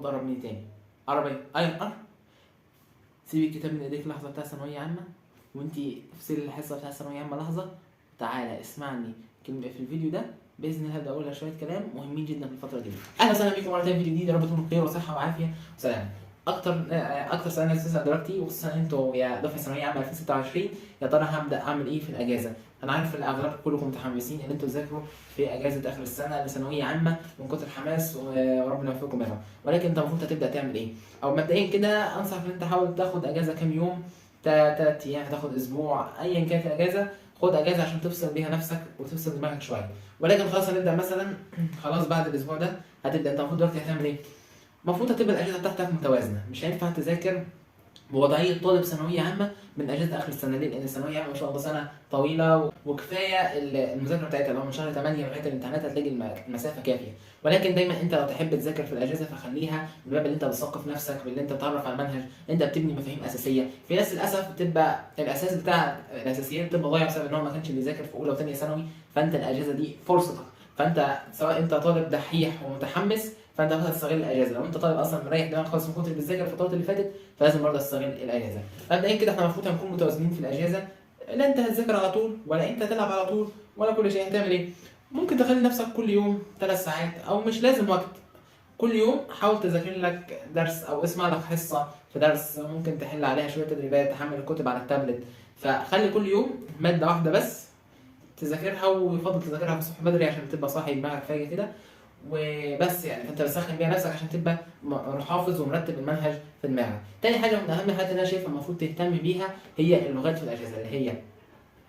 ضربني تاني. عربية أيوة سيبي الكتاب من ايديك لحظة بتاع ثانوية عامة، وانتي افصلي الحصة بتاع ثانوية عامة لحظة، تعالى اسمعني كلمة في الفيديو ده بإذن الله. هبدأ أقول لك شوية كلام مهمين جدا في الفترة دي. أهلا وسهلا بيكم مرة تانية في فيديو جديد، يا رب تكونوا بخير وصحة وعافية وسلام. أكتر سؤال الناس بتسأل دلوقتي، وخصوصا أنتوا يا دفعة ثانوية عامة 2026، يا ترى هبدأ أعمل إيه في الأجازة؟ أنا عارف إن الأغلب كلكم متحمسين إن أنتوا تذاكروا في أجازة آخر السنة لثانوية عامة من كتر الحماس، وربنا يوفقكم منها. ولكن أنت المفروض هتبدأ تعمل إيه؟ أو مبدئيا كده أنصحك إن أنت تحاول تاخد أجازة كام يوم، 3 أيام، هتاخد أسبوع، أيا كانت الأجازة. خد أجازة عشان تفصل بيها نفسك وتفصل دماغك شوية. ولكن خلاص هنبدأ مثلا خلاص بعد الأسبوع ده هتبدأ. أنت المفروض دلوقتي هتعمل إيه؟ المفروض هتبقى الأجازة بتاعتك متوازنة، مش هينفع تذاكر بوضعية طالب ثانوية عامة من أجازة آخر السنة. ليه؟ لأن الثانوية عامة ما شاء الله سنة طويلة، وكفاية المذاكرة بتاعتها لو من شهر 8 لغاية الامتحانات هتلاقي المسافة كافية. ولكن دايما أنت لو تحب تذاكر في الأجازة فخليها من باب اللي أنت بتثقف نفسك، باللي أنت بتتعرف على المنهج، أنت بتبني مفاهيم أساسية. في ناس للأسف بتبقى الأساس بتاع الأساسيات بتبقى ضايع بسبب إن هو ما كانش بيذاكر في أولى وثانية ثانوي. فأنت الأجازة دي فرصتك. فأنت سواء أنت طالب دحيح ومتحمس فانت المفروض تستغل الاجازه. لو انت طالب اصلا مريح دماغك خالص من كتر بتذاكر الفترات اللي فاتت فلازم برضه تستغل الاجازه. مبدئيا كده احنا المفروض هنكون متوازنين في الاجازه، لا انت هتذاكر على طول ولا انت هتلعب على طول ولا كل شيء. هتعمل ايه؟ ممكن تخلي نفسك كل يوم 3 ساعات، او مش لازم وقت، كل يوم حاول تذاكر لك درس او اسمع لك حصه في درس، ممكن تحل عليها شويه تدريبات، تحمل الكتب على التابلت. فخلي كل يوم ماده واحده بس تذاكرها، ويفضل تذاكرها الصبح بدري عشان تبقى صاحي دماغك فايقه كده وبس. يعني انت بتسخن بيها نفسك عشان تبقى حافظ ومرتب المنهج في دماغك. تاني حاجه من اهم الحاجات اللي انا شايفها المفروض تهتم بيها هي اللغات في الاجازه، اللي هي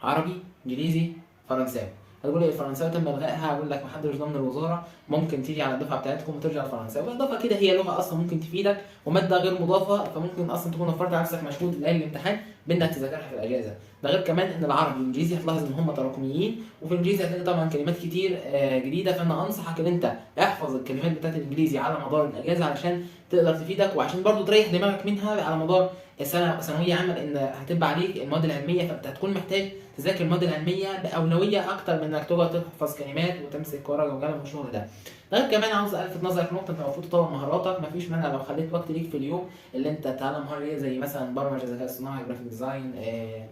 عربي، انجليزي، فرنساوي. هتقول لي الفرنساوي تم الغائها، هقول لك محدش ضمن الوزاره، ممكن تيجي على الدفعه بتاعتكم وترجع الفرنساوي. بالاضافه كده هي لغه اصلا ممكن تفيدك وماده غير مضافه، فممكن اصلا تكون وفرت على نفسك مجهود ليالي الامتحان بانك تذاكرها في الاجازه. ده غير كمان ان العربي والانجليزي هتلاحظ ان هم تراكميين، وفي الانجليزي هتلاقي طبعا كلمات كتير جديده. فانا انصحك ان انت احفظ الكلمات بتاعت الانجليزي على مدار الاجازه علشان تقدر تفيدك، وعشان برضو تريح دماغك منها على مدار السنه ثانويه عامه، لان هتبقى عليك المواد العلميه، فانت هتكون محتاج تذاكر المواد العلميه باولويه اكتر من انك تقعد تحفظ كلمات وتمسك ورقه وقلم والشغل ده. غير كمان عاوز الفت نظرك نقطه، انت المفروض تطور مهاراتك. مفيش مانع لو خليت وقت ليك في اليوم اللي انت تتعلم مهاره زي مثلا برمجه، ذكاء اصطناعي، جرافيك ديزاين،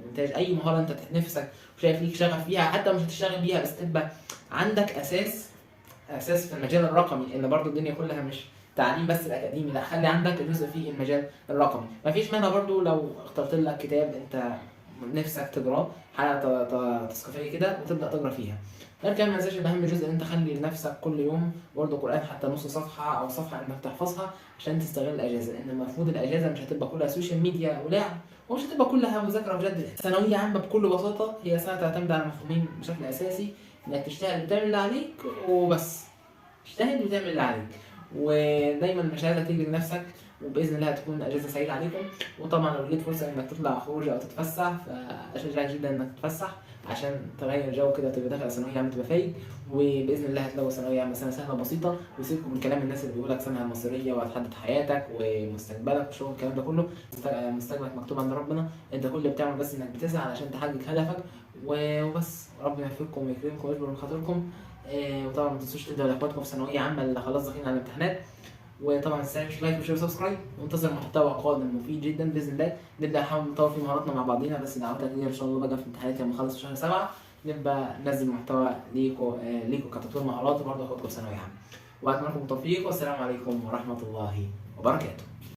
مونتاج، اي مهاره انت نفسك وشايف ليك شغف فيها، حتى مش هتشتغل بيها بس تبقى عندك اساس في المجال الرقمي، لان برضو الدنيا كلها مش تعليم بس الاكاديمي، لا خلي عندك جزء في المجال الرقمي. مفيش مانع برضو لو اخترت لك كتاب انت نفسك تقراه، حلقه تثقيفيه كده وتبدا تقرا فيها. غير كده ما تنساش اهم جزء ان انت خلي لنفسك كل يوم برضه قران، حتى نص صفحه او صفحه انك تحفظها عشان تستغل الاجازه، لان المفروض الاجازه مش هتبقى كلها سوشيال ميديا ولعب، ومش هتبقى كلها مذاكره بجد. ثانويه عامه بكل بساطه هي سنه تعتمد على مفهومين بشكل اساسي، انك تجتهد وتعمل اللي عليك وبس. اجتهد وتعمل اللي عليك، ودايما مش عايزك تجري لنفسك. وباذن الله هتكون اجازه سعيده عليكم. وطبعا لو لقيت فرصه انك تطلع خروجه او تتفسح فاشجعك جدا انك تتفسح عشان تغير جو كده وتبقى داخل ثانويه عامه تبقى فايق. وباذن الله هتلاقوا ثانويه عامه سنه سهله بسيطه، وسيبكم من كلام الناس اللي بيقول لك سنه مصيريه وهتحدد حياتك ومستقبلك وشغل الكلام ده كله. مستقبلك مكتوب عند ربنا، انت كل اللي بتعمل بس انك بتسعى علشان تحقق هدفك وبس. ربنا يوفقكم ويكرمكم ويجبر من خاطركم. وطبعا ما تنسوش تدعوا لاخواتكم في ثانويه عامه اللي خلاص داخلين على الامتحانات. وطبعا ما تنساش لايك وشير وسبسكرايب، وانتظر محتوى قادم مفيد جدا باذن الله. نبدا نحاول نطور في مهاراتنا مع بعضينا، بس دعواتك ليا ان شاء الله بقى في امتحانات لما اخلص في شهر 7 نبقى ننزل محتوى ليكوا كتطوير مهارات وبرضه اخواتكم في ثانويه عامه. واتمنى لكم التوفيق، والسلام عليكم ورحمه الله وبركاته.